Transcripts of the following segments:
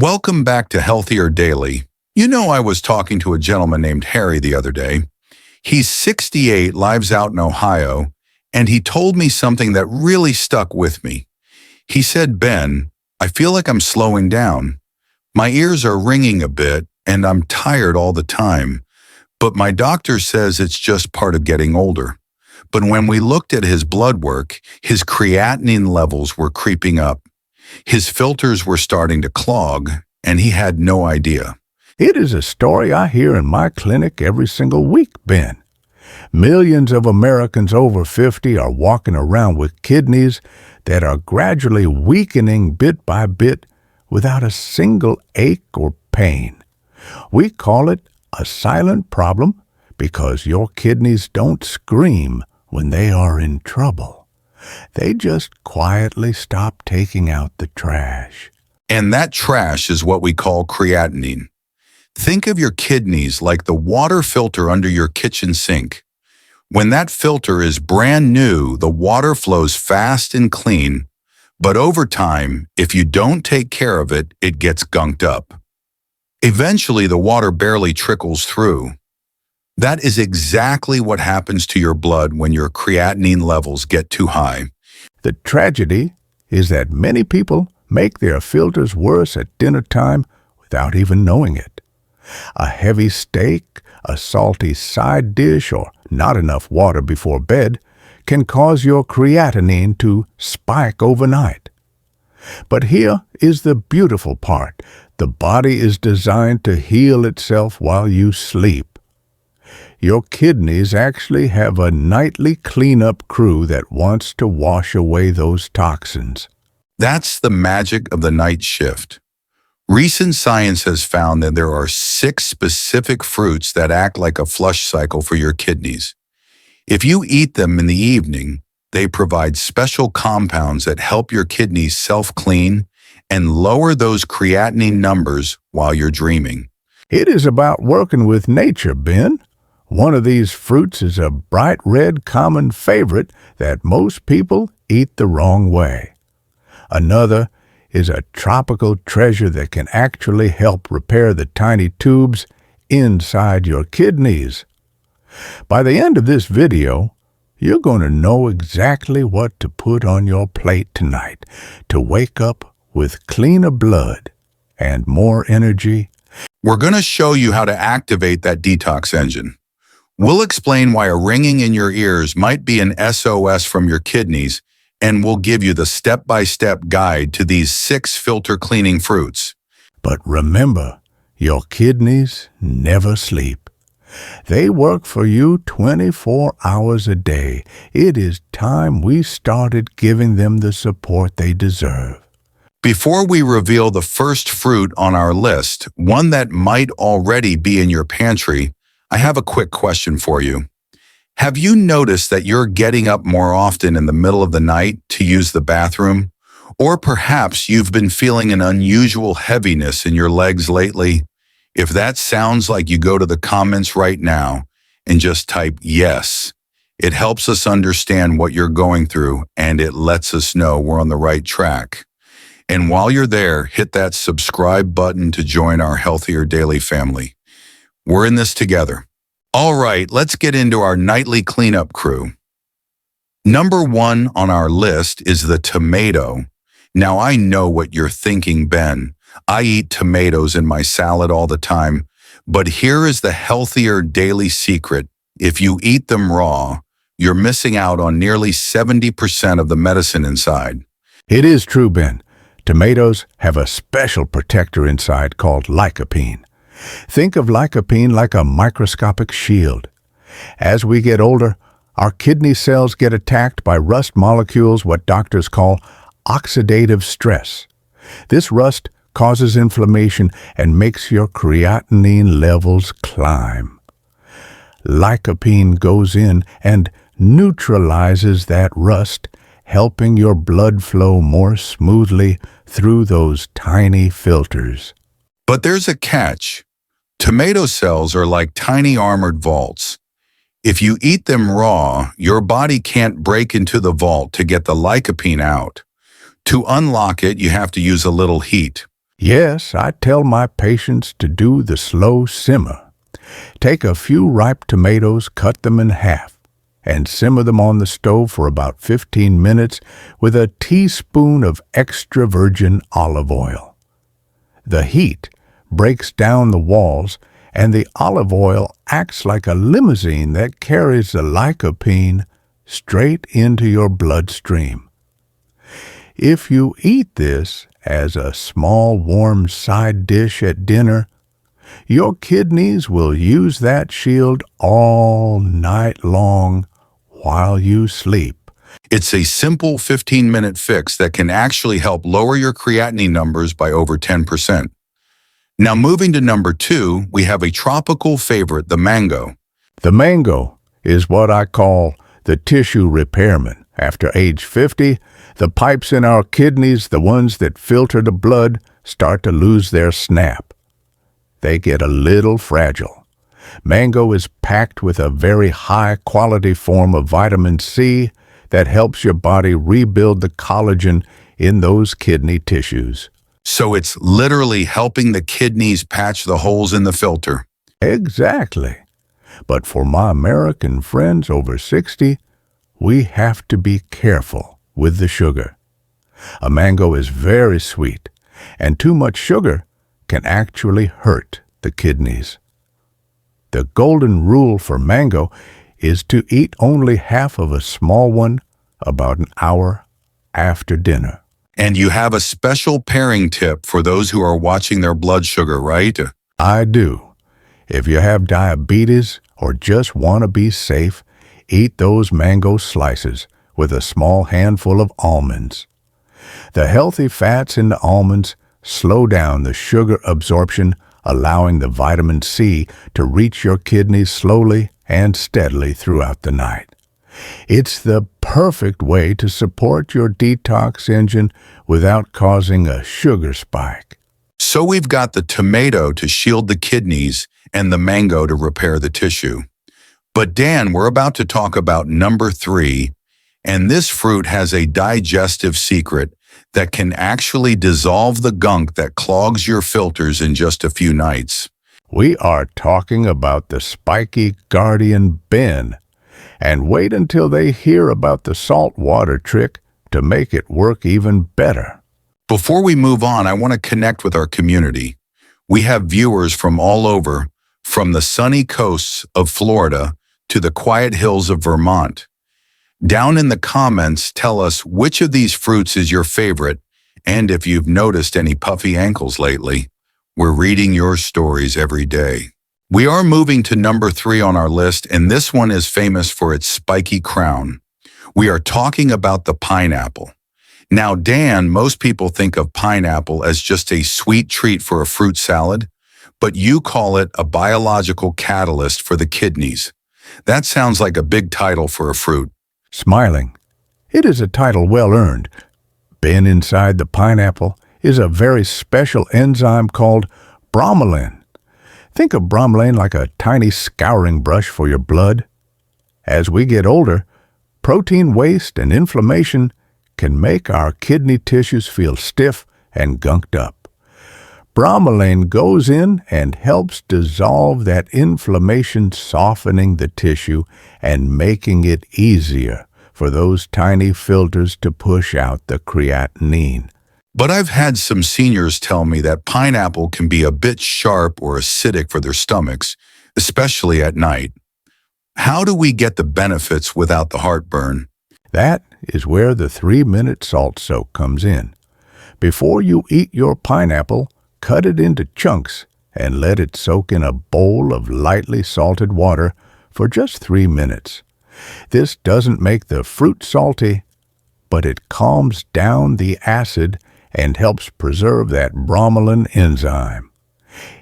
Welcome back to Healthier Daily. You know, I was talking to a gentleman named Harry the other day. He's 68, lives out in Ohio, and he told me something that really stuck with me. He said, "Ben, I feel like I'm slowing down. My ears are ringing a bit, and I'm tired all the time. But my doctor says it's just part of getting older." But when we looked at his blood work, his creatinine levels were creeping up. His filters were starting to clog, and he had no idea. It is a story I hear in my clinic every single week, Ben. Millions of Americans over 50 are walking around with kidneys that are gradually weakening bit by bit without a single ache or pain. We call it a silent problem because your kidneys don't scream when they are in trouble. They just quietly stop taking out the trash. And that trash is what we call creatinine. Think of your kidneys like the water filter under your kitchen sink. When that filter is brand new, the water flows fast and clean, but over time, if you don't take care of it, it gets gunked up. Eventually, the water barely trickles through. That is exactly what happens to your blood when your creatinine levels get too high. The tragedy is that many people make their filters worse at dinner time without even knowing it. A heavy steak, a salty side dish, or not enough water before bed can cause your creatinine to spike overnight. But here is the beautiful part. The body is designed to heal itself while you sleep. Your kidneys actually have a nightly cleanup crew that wants to wash away those toxins. That's the magic of the night shift. Recent science has found that there are 6 specific fruits that act like a flush cycle for your kidneys. If you eat them in the evening, they provide special compounds that help your kidneys self-clean and lower those creatinine numbers while you're dreaming. It is about working with nature, Ben. One of these fruits is a bright red common favorite that most people eat the wrong way. Another is a tropical treasure that can actually help repair the tiny tubes inside your kidneys. By the end of this video, you're going to know exactly what to put on your plate tonight to wake up with cleaner blood and more energy. We're going to show you how to activate that detox engine. We'll explain why a ringing in your ears might be an SOS from your kidneys, and we'll give you the step-by-step guide to these 6 filter cleaning fruits. But remember, your kidneys never sleep. They work for you 24 hours a day. It is time we started giving them the support they deserve. Before we reveal the first fruit on our list, one that might already be in your pantry, I have a quick question for you. Have you noticed that you're getting up more often in the middle of the night to use the bathroom? Or perhaps you've been feeling an unusual heaviness in your legs lately? If that sounds like you go to the comments right now and just type yes. It helps us understand what you're going through, and it lets us know we're on the right track. And while you're there, hit that subscribe button to join our Healthier Daily family. We're in this together. All right, let's get into our nightly cleanup crew. Number 1 on our list is the tomato. Now, I know what you're thinking, Ben. I eat tomatoes in my salad all the time, but here is the Healthier Daily secret. If you eat them raw, you're missing out on nearly 70% of the medicine inside. It is true, Ben. Tomatoes have a special protector inside called lycopene. Think of lycopene like a microscopic shield. As we get older, our kidney cells get attacked by rust molecules, what doctors call oxidative stress. This rust causes inflammation and makes your creatinine levels climb. Lycopene goes in and neutralizes that rust, helping your blood flow more smoothly through those tiny filters. But there's a catch. Tomato cells are like tiny armored vaults. If you eat them raw, your body can't break into the vault to get the lycopene out. To unlock it, you have to use a little heat. Yes, I tell my patients to do the slow simmer. Take a few ripe tomatoes, cut them in half, and simmer them on the stove for about 15 minutes with a teaspoon of extra virgin olive oil. The heat breaks down the walls, and the olive oil acts like a limousine that carries the lycopene straight into your bloodstream. If you eat this as a small warm side dish at dinner, your kidneys will use that shield all night long while you sleep. It's a simple 15-minute fix that can actually help lower your creatinine numbers by over 10%. Now moving to number 2, we have a tropical favorite, the mango. The mango is what I call the tissue repairman. After age 50, the pipes in our kidneys, the ones that filter the blood, start to lose their snap. They get a little fragile. Mango is packed with a very high-quality form of vitamin C that helps your body rebuild the collagen in those kidney tissues. So it's literally helping the kidneys patch the holes in the filter. Exactly. But for my American friends over 60, we have to be careful with the sugar. A mango is very sweet, and too much sugar can actually hurt the kidneys. The golden rule for mango is to eat only half of a small one about an hour after dinner. And you have a special pairing tip for those who are watching their blood sugar, right? I do. If you have diabetes or just want to be safe, eat those mango slices with a small handful of almonds. The healthy fats in the almonds slow down the sugar absorption, allowing the vitamin C to reach your kidneys slowly and steadily throughout the night. It's the perfect way to support your detox engine without causing a sugar spike. So we've got the tomato to shield the kidneys and the mango to repair the tissue. But Dan, we're about to talk about number 3, and this fruit has a digestive secret that can actually dissolve the gunk that clogs your filters in just a few nights. We are talking about the spiky guardian Ben. And wait until they hear about the salt water trick to make it work even better. Before we move on, I want to connect with our community. We have viewers from all over, from the sunny coasts of Florida to the quiet hills of Vermont. Down in the comments, tell us which of these fruits is your favorite, and if you've noticed any puffy ankles lately. We're reading your stories every day. We are moving to number 3 on our list, and this one is famous for its spiky crown. We are talking about the pineapple. Now, Dan, most people think of pineapple as just a sweet treat for a fruit salad, but you call it a biological catalyst for the kidneys. That sounds like a big title for a fruit. Smiling. It is a title well earned. Ben inside the pineapple is a very special enzyme called bromelain. Think of bromelain like a tiny scouring brush for your blood. As we get older, protein waste and inflammation can make our kidney tissues feel stiff and gunked up. Bromelain goes in and helps dissolve that inflammation, softening the tissue and making it easier for those tiny filters to push out the creatinine. But I've had some seniors tell me that pineapple can be a bit sharp or acidic for their stomachs, especially at night. How do we get the benefits without the heartburn? That is where the 3-minute salt soak comes in. Before you eat your pineapple, cut it into chunks and let it soak in a bowl of lightly salted water for just 3 minutes. This doesn't make the fruit salty, but it calms down the acid and helps preserve that bromelain enzyme.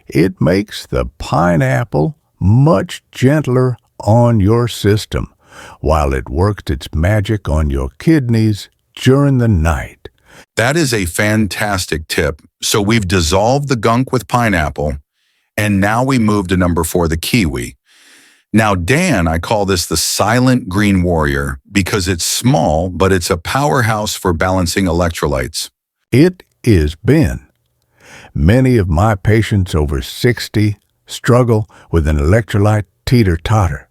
It makes the pineapple much gentler on your system while it works its magic on your kidneys during the night. That is a fantastic tip. So we've dissolved the gunk with pineapple, and now we move to number 4, the kiwi. Now, Dan, I call this the silent green warrior because it's small, but it's a powerhouse for balancing electrolytes. It is Ben. Many of my patients over 60 struggle with an electrolyte teeter-totter.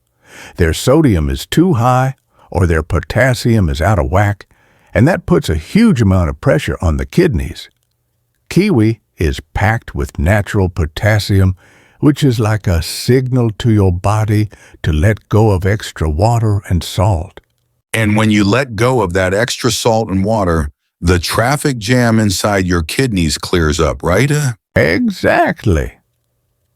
Their sodium is too high or their potassium is out of whack, and that puts a huge amount of pressure on the kidneys. Kiwi is packed with natural potassium, which is like a signal to your body to let go of extra water and salt. And when you let go of that extra salt and water, the traffic jam inside your kidneys clears up, right? Exactly.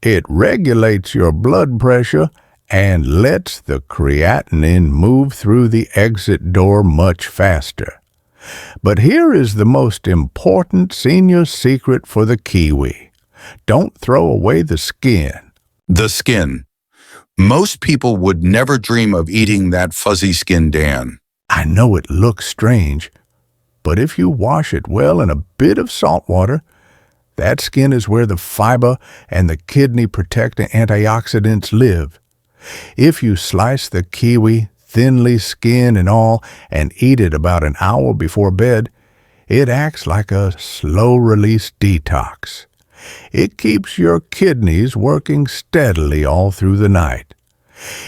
It regulates your blood pressure and lets the creatinine move through the exit door much faster. But here is the most important senior secret for the kiwi. Don't throw away the skin. The skin. Most people would never dream of eating that fuzzy skin, Dan. I know it looks strange, but if you wash it well in a bit of salt water, that skin is where the fiber and the kidney-protecting antioxidants live. If you slice the kiwi, thinly skin and all, and eat it about an hour before bed, it acts like a slow-release detox. It keeps your kidneys working steadily all through the night.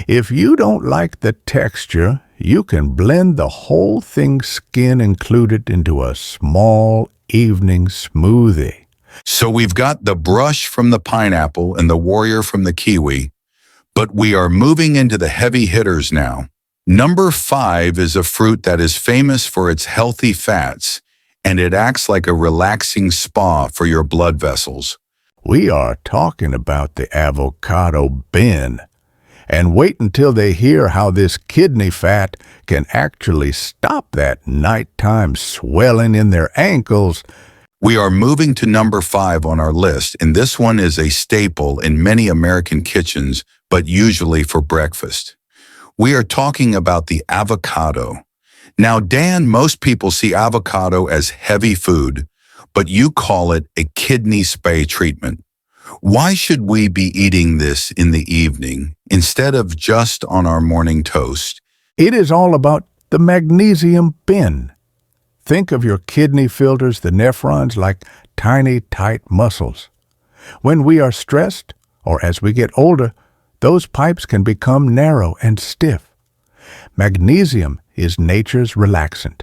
If you don't like the texture, you can blend the whole thing, skin included, into a small evening smoothie. So we've got the brush from the pineapple and the warrior from the kiwi, but we are moving into the heavy hitters now. Number 5 is a fruit that is famous for its healthy fats, and it acts like a relaxing spa for your blood vessels. We are talking about the avocado bin. And wait until they hear how this kidney fat can actually stop that nighttime swelling in their ankles. We are moving to number 5 on our list, and this one is a staple in many American kitchens, but usually for breakfast. We are talking about the avocado. Now, Dan, most people see avocado as heavy food, but you call it a kidney spa treatment. Why should we be eating this in the evening instead of just on our morning toast? It is all about the magnesium bin. Think of your kidney filters, the nephrons, like tiny, tight muscles. When we are stressed, or as we get older, those pipes can become narrow and stiff. Magnesium is nature's relaxant.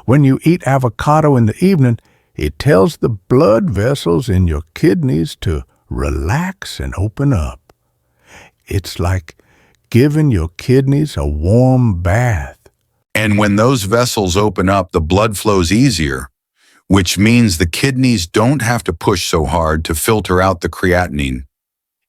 When you eat avocado in the evening, it tells the blood vessels in your kidneys to relax and open up. It's like giving your kidneys a warm bath. And when those vessels open up, the blood flows easier, which means the kidneys don't have to push so hard to filter out the creatinine.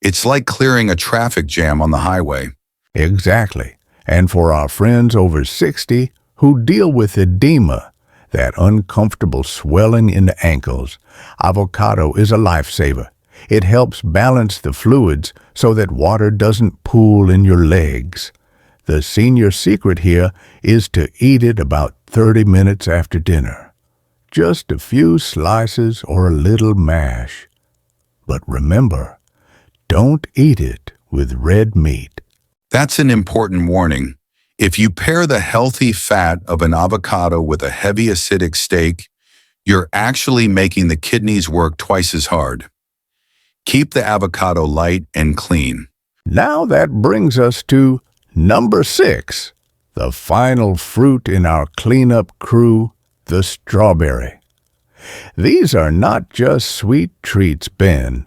It's like clearing a traffic jam on the highway. Exactly. And for our friends over 60 who deal with edema, that uncomfortable swelling in the ankles, avocado is a lifesaver. It helps balance the fluids so that water doesn't pool in your legs. The senior secret here is to eat it about 30 minutes after dinner. Just a few slices or a little mash. But remember, don't eat it with red meat. That's an important warning. If you pair the healthy fat of an avocado with a heavy acidic steak, you're actually making the kidneys work twice as hard. Keep the avocado light and clean. Now that brings us to number 6, the final fruit in our cleanup crew, the strawberry. These are not just sweet treats, Ben.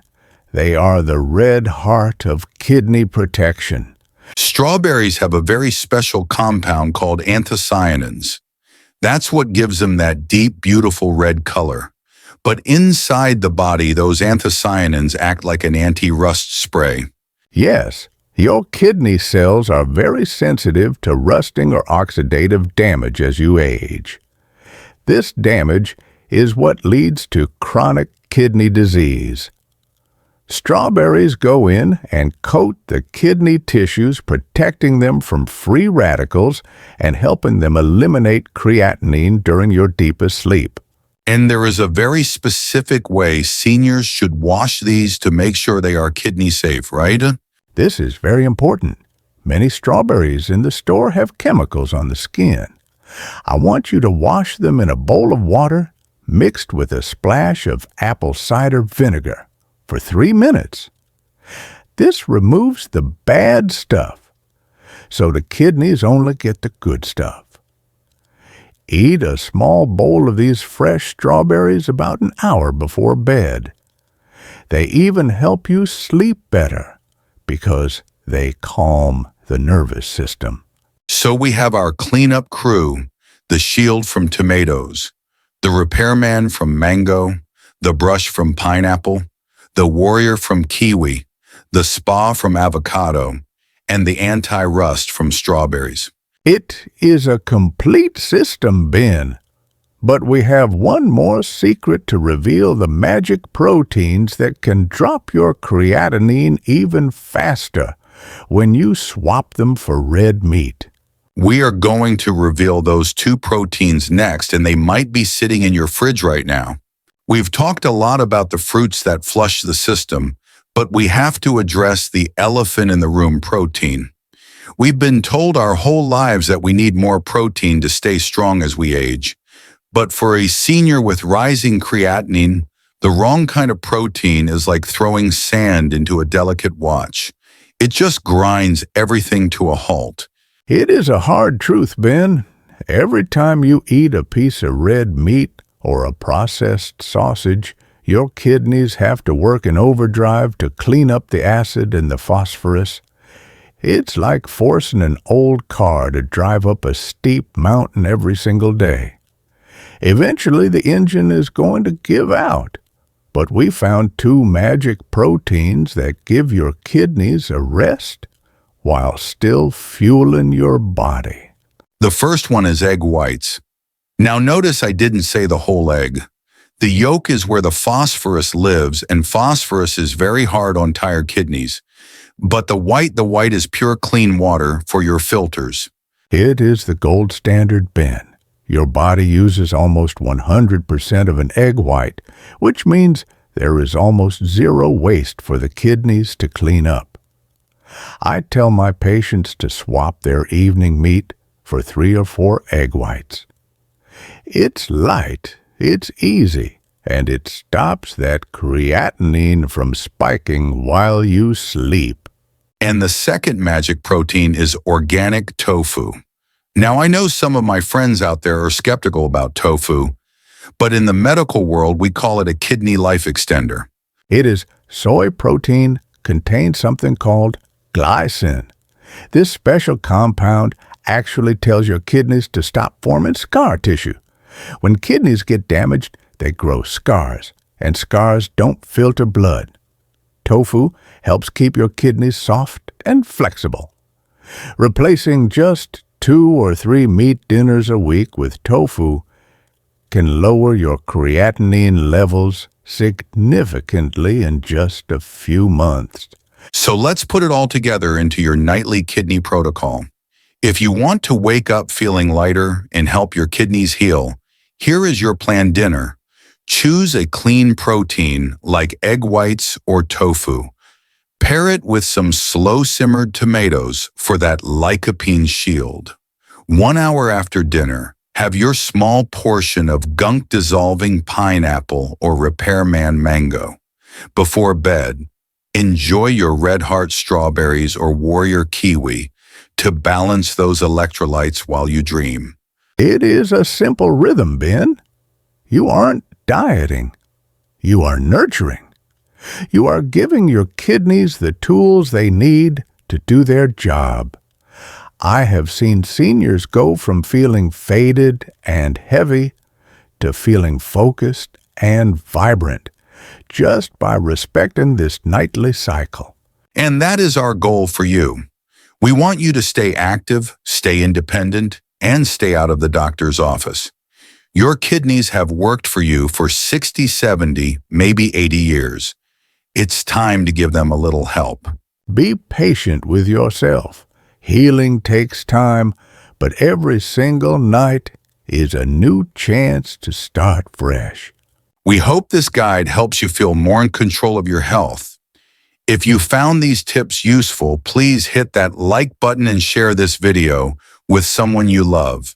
They are the red heart of kidney protection. Strawberries have a very special compound called anthocyanins. That's what gives them that deep, beautiful red color. But inside the body, those anthocyanins act like an anti-rust spray. Yes, your kidney cells are very sensitive to rusting or oxidative damage as you age. This damage is what leads to chronic kidney disease. Strawberries go in and coat the kidney tissues, protecting them from free radicals and helping them eliminate creatinine during your deepest sleep. And there is a very specific way seniors should wash these to make sure they are kidney safe, right? This is very important. Many strawberries in the store have chemicals on the skin. I want you to wash them in a bowl of water, mixed with a splash of apple cider vinegar for 3 minutes. This removes the bad stuff, so the kidneys only get the good stuff. Eat a small bowl of these fresh strawberries about an hour before bed. They even help you sleep better because they calm the nervous system. So we have our cleanup crew, the shield from tomatoes, the repairman from mango, the brush from pineapple, the warrior from kiwi, the spa from avocado, and the anti-rust from strawberries. It is a complete system, Ben. But we have one more secret to reveal the magic proteins that can drop your creatinine even faster when you swap them for red meat. We are going to reveal those 2 proteins next, and they might be sitting in your fridge right now. We've talked a lot about the fruits that flush the system, but we have to address the elephant in the room protein. We've been told our whole lives that we need more protein to stay strong as we age. But for a senior with rising creatinine, the wrong kind of protein is like throwing sand into a delicate watch. It just grinds everything to a halt. It is a hard truth, Ben. Every time you eat a piece of red meat or a processed sausage, your kidneys have to work in overdrive to clean up the acid and the phosphorus. It's like forcing an old car to drive up a steep mountain every single day. Eventually, the engine is going to give out. But we found 2 magic proteins that give your kidneys a rest while still fueling your body. The first one is egg whites. Now notice I didn't say the whole egg. The yolk is where the phosphorus lives, and phosphorus is very hard on tired kidneys. But the white is pure clean water for your filters. It is the gold standard, Ben. Your body uses almost 100% of an egg white, which means there is almost zero waste for the kidneys to clean up. I tell my patients to swap their evening meat for 3 or 4 egg whites. It's light, it's easy, and it stops that creatinine from spiking while you sleep. And the second magic protein is organic tofu. Now, I know some of my friends out there are skeptical about tofu, but in the medical world, we call it a kidney life extender. It is soy protein, contains something called glycine. This special compound actually tells your kidneys to stop forming scar tissue. When kidneys get damaged, they grow scars, and scars don't filter blood. Tofu helps keep your kidneys soft and flexible. Replacing just 2 or 3 meat dinners a week with tofu can lower your creatinine levels significantly in just a few months. So let's put it all together into your nightly kidney protocol. If you want to wake up feeling lighter and help your kidneys heal, here is your planned dinner. Choose a clean protein like egg whites or tofu. Pair it with some slow-simmered tomatoes for that lycopene shield. 1 hour after dinner, have your small portion of gunk-dissolving pineapple or repairman mango. Before bed, enjoy your Red Heart strawberries or Warrior kiwi to balance those electrolytes while you dream. It is a simple rhythm, Ben. You aren't dieting. You are nurturing. You are giving your kidneys the tools they need to do their job. I have seen seniors go from feeling faded and heavy to feeling focused and vibrant just by respecting this nightly cycle. And that is our goal for you. We want you to stay active, stay independent, and stay out of the doctor's office. Your kidneys have worked for you for 60, 70, maybe 80 years. It's time to give them a little help. Be patient with yourself. Healing takes time, but every single night is a new chance to start fresh. We hope this guide helps you feel more in control of your health. If you found these tips useful, please hit that like button and share this video with someone you love.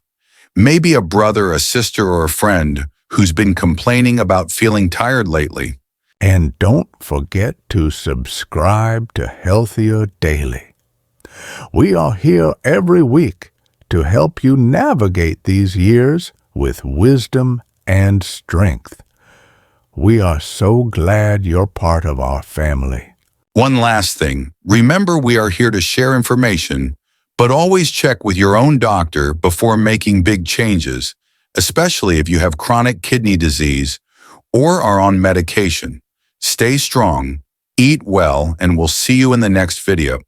Maybe a brother, a sister, or a friend who's been complaining about feeling tired lately. And don't forget to subscribe to Healthier Daily. We are here every week to help you navigate these years with wisdom and strength. We are so glad you're part of our family. One last thing, remember we are here to share information, but always check with your own doctor before making big changes, especially if you have chronic kidney disease or are on medication. Stay strong, eat well, and we'll see you in the next video.